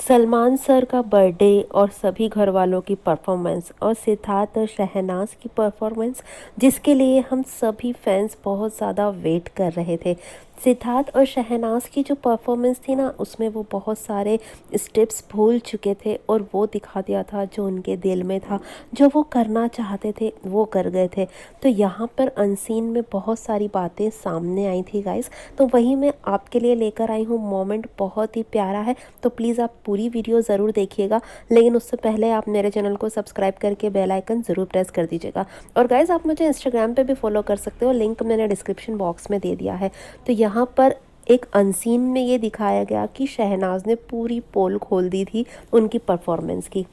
Salman sir का birthday और सभी घर वालों की परफॉर्मेंस और सिद्धार्थ और शहनाज की परफॉर्मेंस जिसके लिए हम सभी फैंस बहुत ज़्यादा वेट कर रहे थे। सिद्धार्थ और शहनाज की जो परफॉर्मेंस थी ना, उसमें वो बहुत सारे स्टेप्स भूल चुके थे और वो दिखा दिया था जो उनके दिल में था, जो वो करना चाहते थे वो कर गए थे। तो यहाँ पर अनसीन में बहुत सारी बातें सामने आई थी गाइस, तो वही मैं आपके लिए लेकर आई हूँ। मोमेंट बहुत ही प्यारा है, तो प्लीज़ आप पूरी वीडियो ज़रूर देखिएगा, लेकिन उससे पहले आप मेरे चैनल को सब्सक्राइब करके बेल आइकन ज़रूर प्रेस कर दीजिएगा। और गाइस, आप मुझे इंस्टाग्राम पे भी फॉलो कर सकते हो, लिंक मैंने डिस्क्रिप्शन बॉक्स में दे दिया है। तो यहाँ पर एक अनसीन में ये दिखाया गया कि शहनाज ने पूरी पोल खोल दी थी उनकी परफॉर्मेंस की।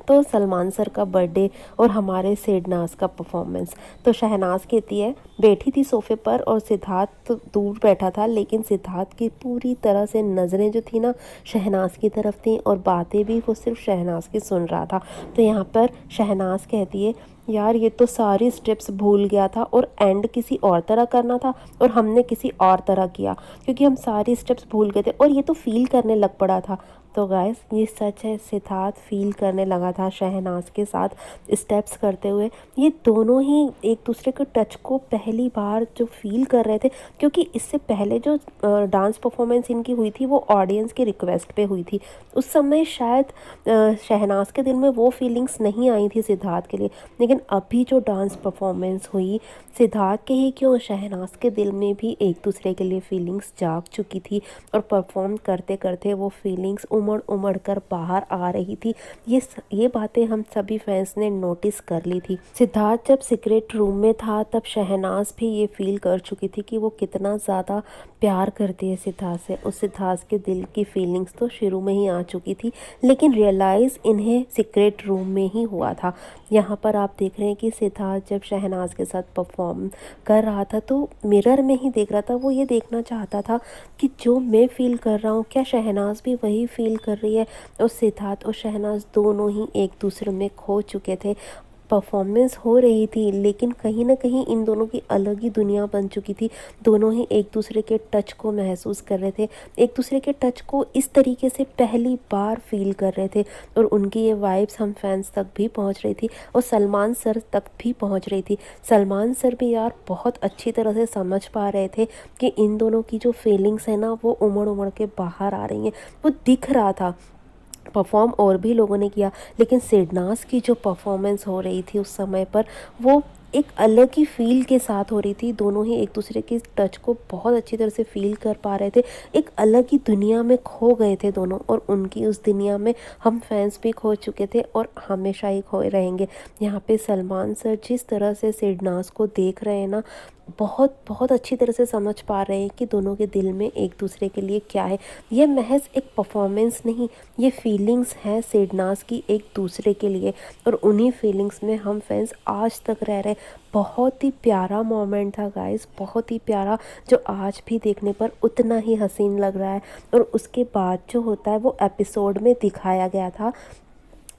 तो सलमान सर का बर्थडे और हमारे सिडनाज का परफॉर्मेंस। तो शहनाज कहती है, बैठी थी सोफे पर और सिद्धार्थ तो दूर बैठा था, लेकिन सिद्धार्थ की पूरी तरह से नज़रें जो थी ना, शहनाज की तरफ थी और बातें भी वो सिर्फ शहनाज की सुन रहा था। तो यहाँ पर शहनाज कहती है, यार ये तो सारी स्टेप्स भूल गया था और एंड किसी और तरह करना था और हमने किसी और तरह किया, क्योंकि हम सारी स्टेप्स भूल गए थे और ये तो फील करने लग पड़ा था। तो गाइस, ये सच है, सिद्धार्थ फील करने लगा था शहनाज के साथ स्टेप्स करते हुए। ये दोनों ही एक दूसरे के टच को पहली बार जो फील कर रहे थे, क्योंकि इससे पहले जो डांस परफॉर्मेंस इनकी हुई थी वो ऑडियंस की रिक्वेस्ट पे हुई थी। उस समय शायद शहनाज के दिल में वो फीलिंग्स नहीं आई थी सिद्धार्थ के लिए, लेकिन अभी जो डांस परफॉर्मेंस हुई, सिद्धार्थ के ही क्यों, शहनाज के दिल में भी एक दूसरे के लिए फीलिंग्स जाग चुकी थी और परफॉर्म करते करते वो फीलिंग्स उमड़ उमड़ कर बाहर आ रही थी। ये बातें हम सभी फैंस ने नोटिस कर ली थी। सिद्धार्थ जब सीक्रेट रूम में था तब शहनाज भी ये फील कर चुकी थी कि वो कितना ज़्यादा प्यार करती है सिद्धार्थ से। उस सिद्धार्थ के दिल की फीलिंग्स तो शुरू में ही आ चुकी थी, लेकिन रियलाइज़ इन्हें सीक्रेट रूम में ही हुआ था। यहाँ पर आप देख रहे हैं कि सिद्धार्थ जब शहनाज के साथ परफॉर्म कर रहा था तो मिरर में ही देख रहा था। वो ये देखना चाहता था कि जो मैं फील कर रहा हूँ, क्या शहनाज भी वही फील कर रही है। और सिद्धार्थ और शहनाज दोनों ही एक दूसरे में खो चुके थे। परफॉर्मेंस हो रही थी, लेकिन कहीं ना कहीं इन दोनों की अलग ही दुनिया बन चुकी थी। दोनों ही एक दूसरे के टच को महसूस कर रहे थे, एक दूसरे के टच को इस तरीके से पहली बार फील कर रहे थे। और उनकी ये वाइब्स हम फैंस तक भी पहुंच रही थी और सलमान सर तक भी पहुंच रही थी। सलमान सर भी यार बहुत अच्छी तरह से समझ पा रहे थे कि इन दोनों की जो फीलिंग्स है ना, वो उमड़ उमड़ के बाहर आ रही हैं। वो दिख रहा था। परफॉर्म और भी लोगों ने किया, लेकिन सिडनास की जो परफॉर्मेंस हो रही थी उस समय पर, वो एक अलग ही फील के साथ हो रही थी। दोनों ही एक दूसरे के टच को बहुत अच्छी तरह से फील कर पा रहे थे। एक अलग ही दुनिया में खो गए थे दोनों, और उनकी उस दुनिया में हम फैंस भी खो चुके थे और हमेशा ही खोए रहेंगे। यहाँ पे सलमान सर जिस तरह से सिडनास को देख रहे हैं ना, बहुत बहुत अच्छी तरह से समझ पा रहे हैं कि दोनों के दिल में एक दूसरे के लिए क्या है। ये महज एक परफॉर्मेंस नहीं, ये फीलिंग्स हैं सिडनास की एक दूसरे के लिए, और उन्हीं फीलिंग्स में हम फैंस आज तक रह रहे हैं। बहुत ही प्यारा मोमेंट था गाइस, बहुत ही प्यारा, जो आज भी देखने पर उतना ही हसीन लग रहा है। और उसके बाद जो होता है वो एपिसोड में दिखाया गया था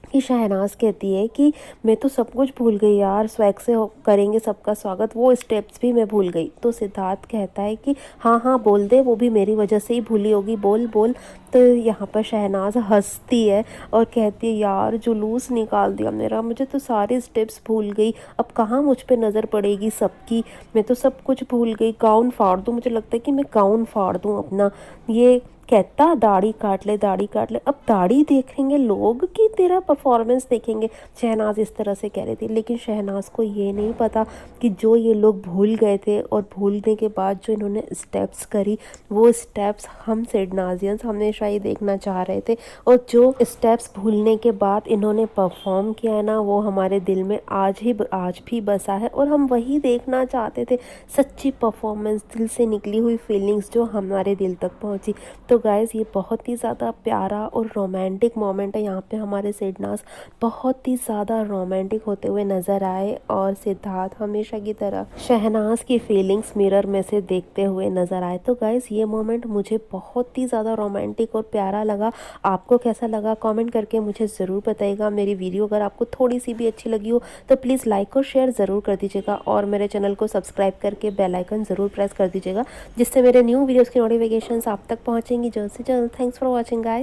कि शहनाज कहती है कि मैं तो सब कुछ भूल गई यार, स्वैग से करेंगे सबका स्वागत, वो स्टेप्स भी मैं भूल गई। तो सिद्धार्थ कहता है कि हाँ हाँ बोल दे, वो भी मेरी वजह से ही भूली होगी, बोल बोल। तो यहाँ पर शहनाज हंसती है और कहती है, यार जुलूस निकाल दिया मेरा, मुझे तो सारी स्टेप्स भूल गई, अब कहाँ मुझ पे नज़र पड़ेगी सबकी, मैं तो सब कुछ भूल गई, गाउन फाड़ दूँ, मुझे लगता है कि मैं गाउन फाड़ दूँ अपना। ये कहता, दाढ़ी काट ले, दाढ़ी काट ले, अब दाढ़ी देखेंगे लोग कि तेरा परफॉर्मेंस देखेंगे, शहनाज इस तरह से कह रही थी। लेकिन शहनाज को ये नहीं पता कि जो ये लोग भूल गए थे और भूलने के बाद जो इन्होंने स्टेप्स करी, वो स्टेप्स हम सिडनाजियंस हमेशा ही देखना चाह रहे थे। और जो स्टेप्स भूलने के बाद इन्होंने परफॉर्म किया है ना, वो हमारे दिल में आज भी बसा है और हम वही देखना चाहते थे। सच्ची परफॉर्मेंस, दिल से निकली हुई फीलिंग्स जो हमारे दिल तक पहुँची। तो गाइज़, ये बहुत ही ज़्यादा प्यारा और रोमांटिक मोमेंट है। यहाँ पे हमारे सिडनास बहुत ही ज़्यादा रोमांटिक होते हुए नज़र आए और सिद्धार्थ हमेशा की तरह शहनाज की फीलिंग्स मिरर में से देखते हुए नज़र आए। तो गाइज़, ये मोमेंट मुझे बहुत ही ज़्यादा रोमांटिक और प्यारा लगा। आपको कैसा लगा कमेंट करके मुझे ज़रूर बताइएगा। मेरी वीडियो अगर आपको थोड़ी सी भी अच्छी लगी हो तो प्लीज़ लाइक और शेयर ज़रूर कर दीजिएगा, और मेरे चैनल को सब्सक्राइब करके बेल आइकन ज़रूर प्रेस कर दीजिएगा, जिससे मेरे न्यू वीडियोज़ की नोटिफिकेशन आप तक पहुँचेंगी जल्द से जल्द। Thanks for watching guys.